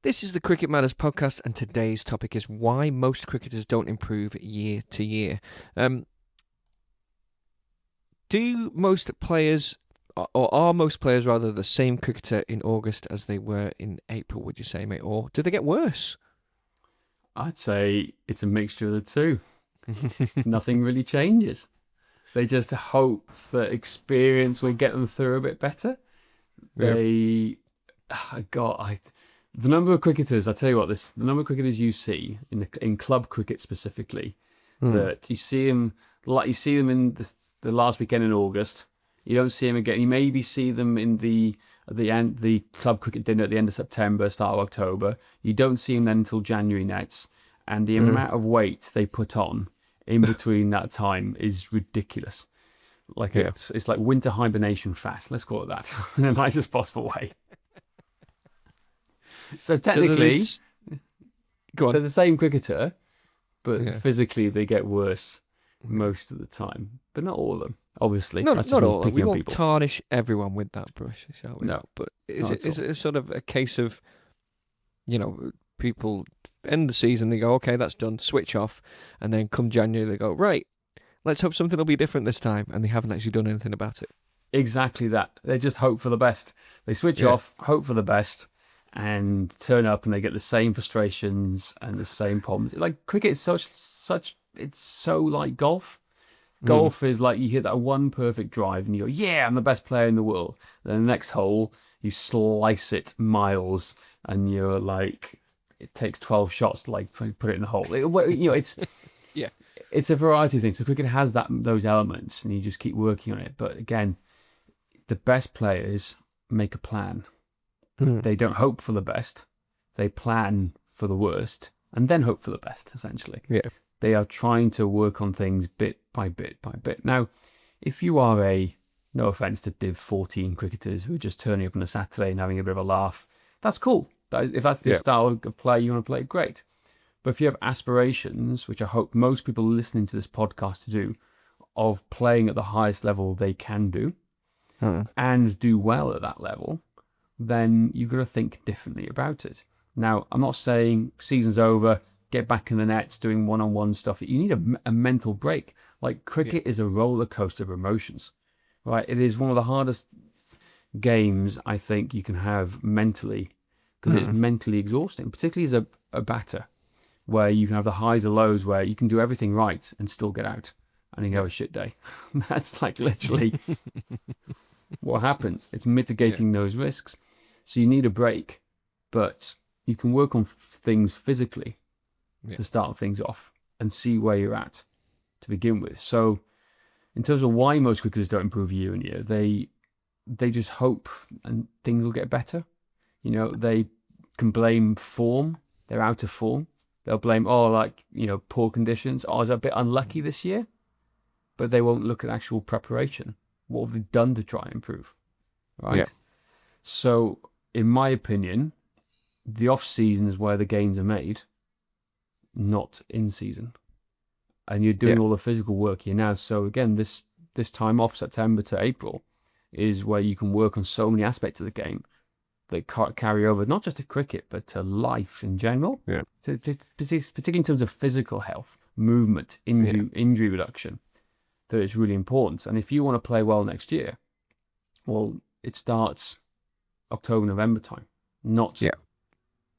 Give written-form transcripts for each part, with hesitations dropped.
This is the Cricket Matters podcast, and today's topic is why most cricketers don't improve year to year. Do most players, or are most players rather, the same cricketer in August as they were in April, would you say, mate? Or do they get worse? I'd say it's a mixture of the two. Nothing really changes. They just hope that experience will get them through a bit better. The number of cricketers, I tell you what, the number of cricketers you see in club cricket specifically, that you see them in the last weekend in August. You don't see them again. You maybe see them in the club cricket dinner at the end of September, start of October. You don't see them then until January nets, and the amount of weight they put on in between that time is ridiculous. It's like winter hibernation fat. Let's call it that in the nicest possible way. So technically, they're the same cricketer, but physically they get worse most of the time. But not all of them, obviously. Not all. We won't people. tarnish everyone with that brush, shall we? No. But is it sort of a case of, people end the season, they go, okay, that's done, switch off, and then come January they go, right, let's hope something will be different this time, and they haven't actually done anything about it. Exactly that. They just hope for the best. They switch off, hope for the best, and turn up and they get the same frustrations and the same problems. Like cricket is it's so like golf. Golf is like you hit that one perfect drive and you go, yeah, I'm the best player in the world. Then the next hole, you slice it miles and you're like, it takes 12 shots to like put it in the hole. It's it's a variety of things. So cricket has those elements and you just keep working on it. But again, the best players make a plan. They don't hope for the best. They plan for the worst and then hope for the best, essentially. Yeah. They are trying to work on things bit by bit by bit. Now, if you are no offence to Div 14 cricketers who are just turning up on a Saturday and having a bit of a laugh, that's cool. If that's the style of play you want to play, great. But if you have aspirations, which I hope most people listening to this podcast do, of playing at the highest level they can do and do well at that level, then you've got to think differently about it. Now, I'm not saying season's over, get back in the nets doing one-on-one stuff. You need a mental break. Like cricket is a roller coaster of emotions, right? It is one of the hardest games I think you can have mentally because it's mentally exhausting, particularly as a batter, where you can have the highs and lows where you can do everything right and still get out and you have a shit day. That's like literally what happens. It's mitigating those risks. So you need a break, but you can work on things physically to start things off and see where you're at to begin with. So in terms of why most cricketers don't improve year on year, they just hope and things will get better. They can blame form. They're out of form. They'll blame, poor conditions. I was a bit unlucky this year, but they won't look at actual preparation. What have they done to try and improve? Right? Yeah. So in my opinion, the off season is where the gains are made, not in season. And you're doing all the physical work here now. So again, this time off, September to April, is where you can work on so many aspects of the game that carry over, not just to cricket, but to life in general. Yeah. Particularly in terms of physical health, movement, injury reduction, that is really important. And if you want to play well next year, well, it starts October, November time, not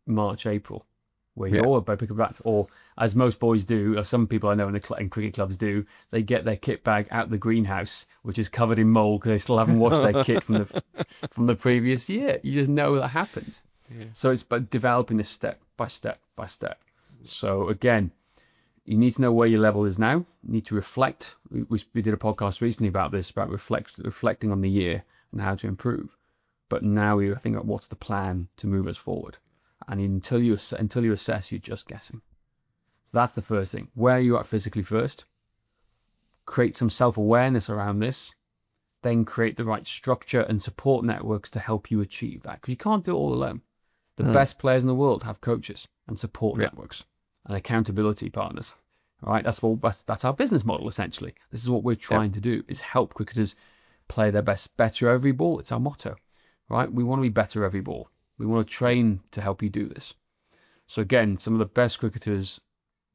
March, April, where you're about to pick up bats. Or as most boys do, or some people I know in cricket clubs do, they get their kit bag out the greenhouse, which is covered in mould because they still haven't washed their kit from the previous year. You just know that happens. Yeah. So it's about developing this step by step by step. So again, you need to know where your level is now. You need to reflect. We did a podcast recently about this, about reflecting on the year and how to improve. But now we think about what's the plan to move us forward. And until you assess, you're just guessing. So that's the first thing. Where are you at physically first? Create some self-awareness around this. Then create the right structure and support networks to help you achieve that. Because you can't do it all alone. The best players in the world have coaches and support networks and accountability partners. All right, that's our business model, essentially. This is what we're trying to do, is help cricketers play their best, better every ball. It's our motto, right? We want to be better every ball. We want to train to help you do this. So again, some of the best cricketers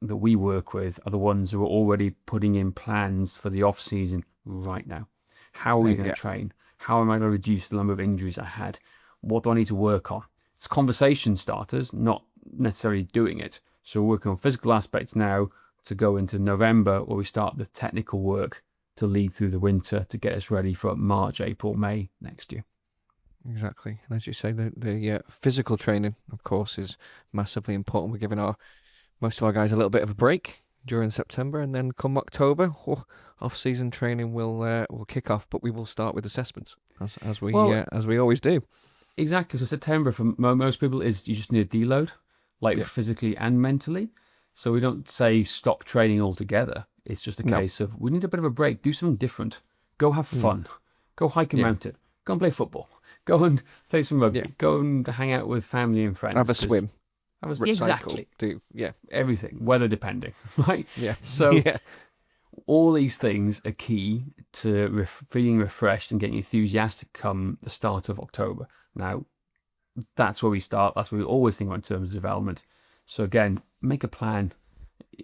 that we work with are the ones who are already putting in plans for the off season right now. How are we going to train? How am I going to reduce the number of injuries I had? What do I need to work on? It's conversation starters, not necessarily doing it. So we're working on physical aspects now to go into November, where we start the technical work to lead through the winter to get us ready for March, April, May next year. Exactly. And as you say, the physical training, of course, is massively important. We're giving most of our guys a little bit of a break during September, and then come October, off-season training will kick off. But we will start with assessments as we always do. Exactly. So September for most people is you just need a deload, physically and mentally. So we don't say stop training altogether. It's just a case of we need a bit of a break. Do something different. Go have fun. Go hike a mountain. Go and play football. Go and play some rugby. Yeah. Go and hang out with family and friends. Have a swim. Exactly. Do everything, weather depending, right? Yeah. So all these things are key to feeling refreshed and getting enthusiastic come the start of October. Now, that's where we start. That's what we always think about in terms of development. So again, make a plan.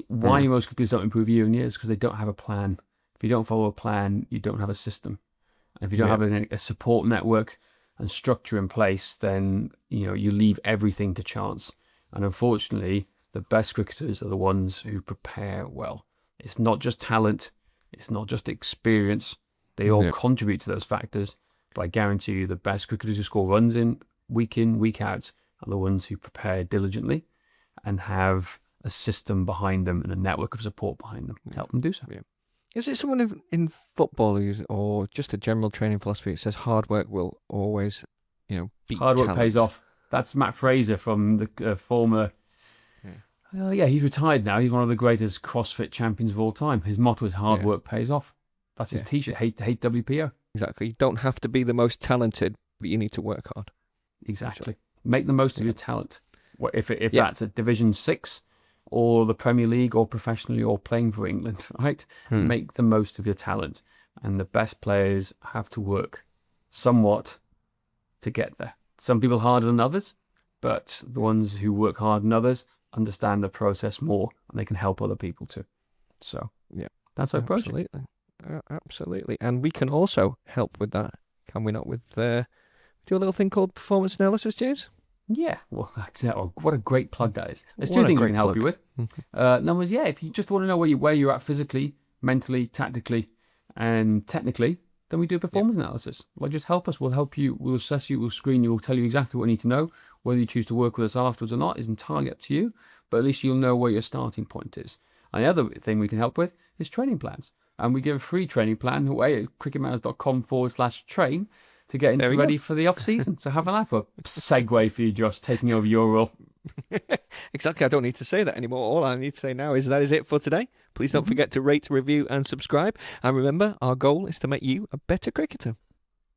Why most cricketers don't improve year on year is because they don't have a plan. If you don't follow a plan, you don't have a system. And if you don't have a support network and structure in place, then you leave everything to chance. And unfortunately, the best cricketers are the ones who prepare well. It's not just talent. It's not just experience. They all contribute to those factors. But I guarantee you the best cricketers who score runs in, week out, are the ones who prepare diligently and have a system behind them and a network of support behind them to help them do so. Yeah. Is it someone in football or just a general training philosophy that says hard work will always, beat hard work talent? pays off? That's Matt Fraser from the former... he's retired now. He's one of the greatest CrossFit champions of all time. His motto is hard work pays off. That's his t-shirt, hate WPO. Exactly. You don't have to be the most talented, but you need to work hard. Exactly. Make the most of your talent. If that's at Division 6 or the Premier League or professionally or playing for England, right? Make the most of your talent. And the best players have to work somewhat to get there. Some people harder than others, but the ones who work harder than others understand the process more and they can help other people too. So, that's our approach. Absolutely. And we can also help with that, can we not? With do a little thing called performance analysis, James? Yeah. Well, what a great plug that is. There's two things we can help you with. Numbers, if you just want to know where you're at physically, mentally, tactically, and technically, then we do a performance analysis. Just help us. We'll help you. We'll assess you. We'll screen you. We'll tell you exactly what you need to know. Whether you choose to work with us afterwards or not is entirely up to you. But at least you'll know where your starting point is. And the other thing we can help with is training plans. And we give a free training plan away at cricketmatters.com/train to get into ready for the off season. So have a laugh. A segue for you, Josh, taking over your role. Exactly. I don't need to say that anymore. All I need to say now is that is it for today. Please don't forget to rate, review, and subscribe. And remember, our goal is to make you a better cricketer.